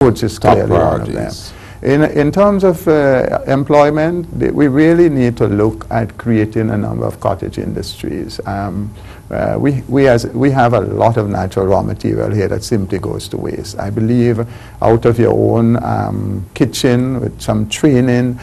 Which is clearly one of them. In terms of employment, we really need to look at creating a number of cottage industries. We have a lot of natural raw material here that simply goes to waste. I believe out of your own kitchen with some training,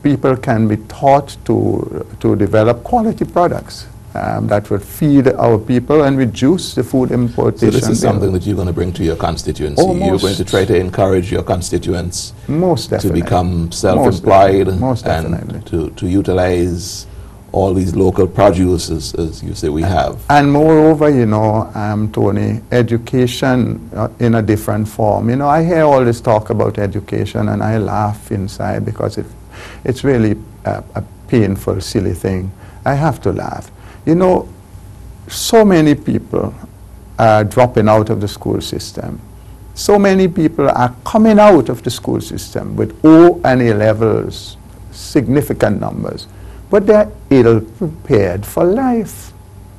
people can be taught to develop quality products that would feed our people and reduce the food importation. So this is something that you're going to bring to your constituency. You're going to try to encourage your constituents to become self-employed and to utilize all these local produce, as you say we have. And moreover, you know, Tony, education in a different form. You know, I hear all this talk about education and I laugh inside because it's really a painful, silly thing. I have to laugh. You know, so many people are dropping out of the school system. So many people are coming out of the school system with O and A levels, significant numbers. But they're ill prepared for life.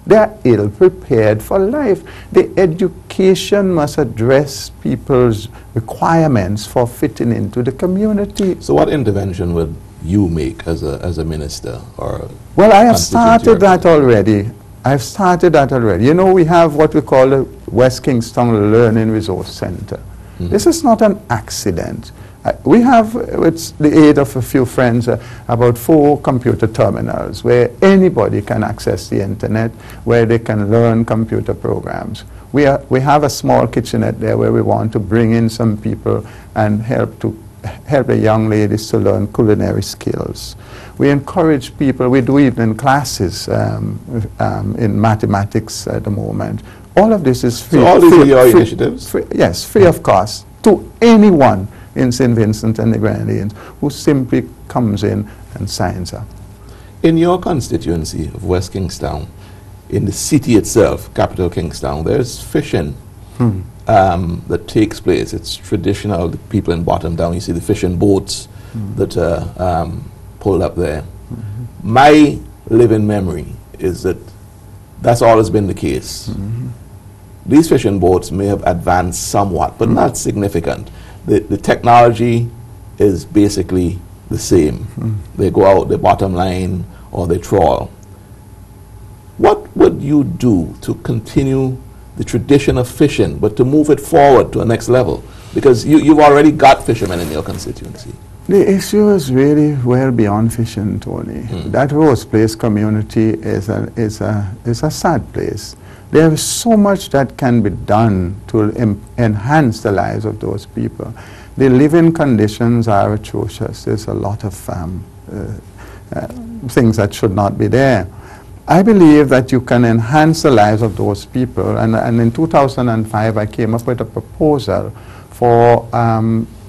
They're ill prepared for life. The education must address people's requirements for fitting into the community. So what intervention would you make as a minister? Well, I have started that already. I've started that already. You know, we have what we call the West Kingstown Learning Resource Center. Mm-hmm. This is not an accident. We have, with the aid of a few friends, about 4 computer terminals where anybody can access the internet, where they can learn computer programs. We have a small kitchenette there where we want to bring in some people and help the young ladies to learn culinary skills. We encourage people, we do evening classes in mathematics at the moment. All of this is free. So all these are your initiatives? Yes, free of cost to anyone in St. Vincent and the Grenadines who simply comes in and signs up. In your constituency of West Kingstown, in the city itself, capital Kingstown, there's fishing that takes place. It's traditional. The people in Bottom Down, you see the fishing boats that are pulled up there. My living memory is that that's always been the case. These fishing boats may have advanced somewhat, but not significant. The technology is basically the same. They go out, they bottom line, or they trawl. What would you do to continue the tradition of fishing, but to move it forward to a next level? Because you've already got fishermen in your constituency. The issue is really well beyond fishing, Tony. That Rose Place community is a sad place. There is so much that can be done to enhance the lives of those people. The living conditions are atrocious. There's a lot of things that should not be there. I believe that you can enhance the lives of those people, and in 2005 I came up with a proposal for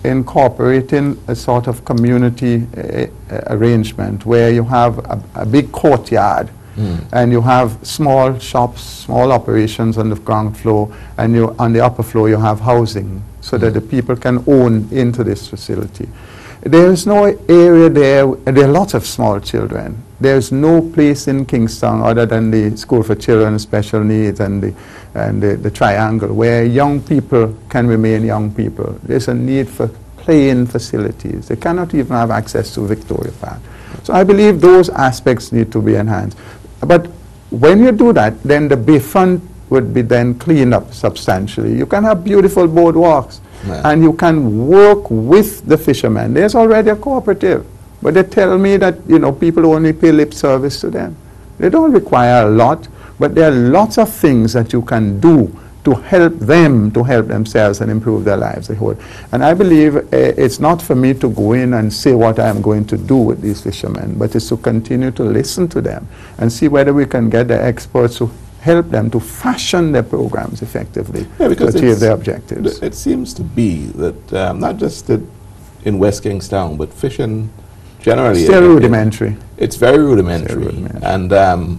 incorporating a sort of community arrangement where you have a big courtyard and you have small shops, small operations on the ground floor, and on the upper floor you have housing so that the people can own into this facility. There is no area there are lots of small children. There is no place in Kingstown other than the School for Children with Special Needs and the Triangle where young people can remain young people. There's a need for playing facilities. They cannot even have access to Victoria Park. So I believe those aspects need to be enhanced. But when you do that, then the bayfront would be then cleaned up substantially. You can have beautiful boardwalks. And you can work with the fishermen. There's already a cooperative, but they tell me that, you know, people only pay lip service to them. They don't require a lot, but there are lots of things that you can do to help them to help themselves and improve their lives. And I believe it's not for me to go in and say what I am going to do with these fishermen, but it's to continue to listen to them and see whether we can get the experts to help them to fashion their programs effectively to achieve their objectives. It seems to be that not just in West Kingstown, but fishing generally. Still rudimentary. It's very rudimentary. And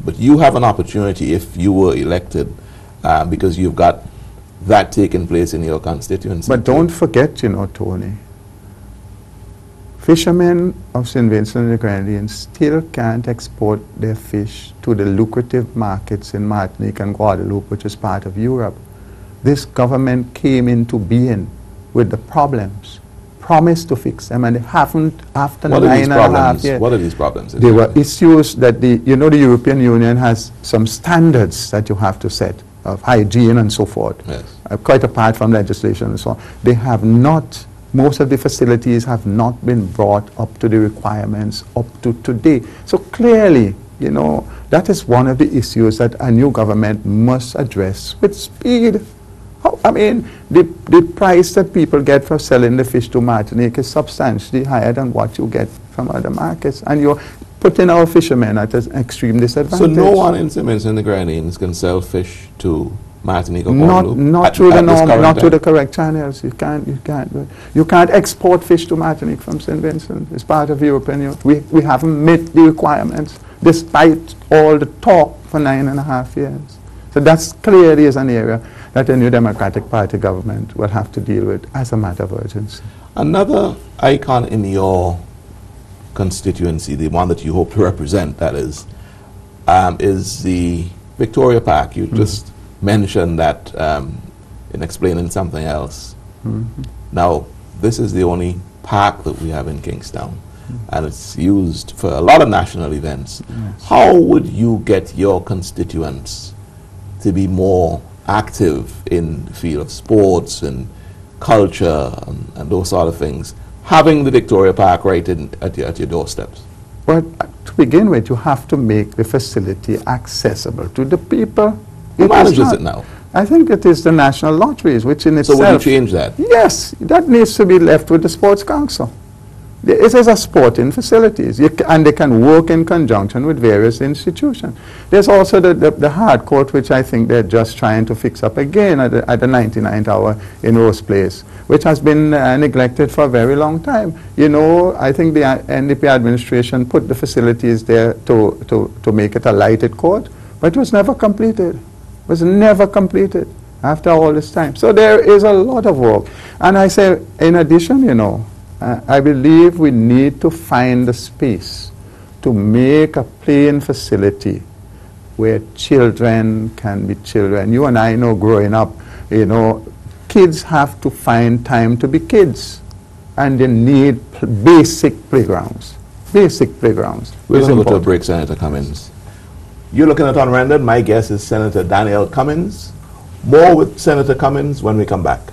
but you have an opportunity if you were elected, because you've got that taking place in your constituency. But don't forget, you know, Tony, fishermen of St. Vincent and the Grenadines still can't export their fish to the lucrative markets in Martinique and Guadeloupe, which is part of Europe. This government came into being with the problems, promised to fix them, and they haven't after What are these 9.5 problems? years. What are these problems? There were issues that the European Union has some standards that you have to set of hygiene and so forth, Yes. quite apart from legislation and so on. They have not, most of the facilities have not been brought up to the requirements up to today. So clearly, that is one of the issues that a new government must address with speed. The price that people get for selling the fish to Martinique is substantially higher than what you get from other markets. And you're putting our fishermen at an extreme disadvantage. So no one in Simmons and the Grenadines can sell fish to Martinique or not Guadeloupe through the this current not through time? the correct channels. You can't export fish to Martinique from St. Vincent. It's part of the European Union. We haven't met the requirements despite all the talk for 9.5 years. So that's clearly is an area that a new Democratic Party government will have to deal with as a matter of urgency. Another icon in your constituency, the one that you hope to represent, that is the Victoria Park. You just mentioned that in explaining something else. Now, this is the only park that we have in Kingstown, and it's used for a lot of national events. Yes. How would you get your constituents to be more active in the field of sports and culture and those sort of things, having the Victoria Park right at your doorsteps? Well, to begin with, you have to make the facility accessible to the people. Who manages it now? I think it is the National Lotteries, which in itself... So will you change that? Yes, that needs to be left with the Sports Council. It is a sporting facilities, and they can work in conjunction with various institutions. There's also the hard court, which I think they're just trying to fix up again at the 99th hour in Rose Place, which has been neglected for a very long time. I think the NDP administration put the facilities there to make it a lighted court, but it was never completed. It was never completed after all this time. So there is a lot of work. And I say, in addition, I believe we need to find the space to make a playing facility where children can be children. You and I know growing up, kids have to find time to be kids, and they need basic playgrounds. Basic playgrounds. We're going to go to a break, Senator Cummings. You're looking at Unrendered. My guest is Senator Daniel Cummings. More with Senator Cummings when we come back.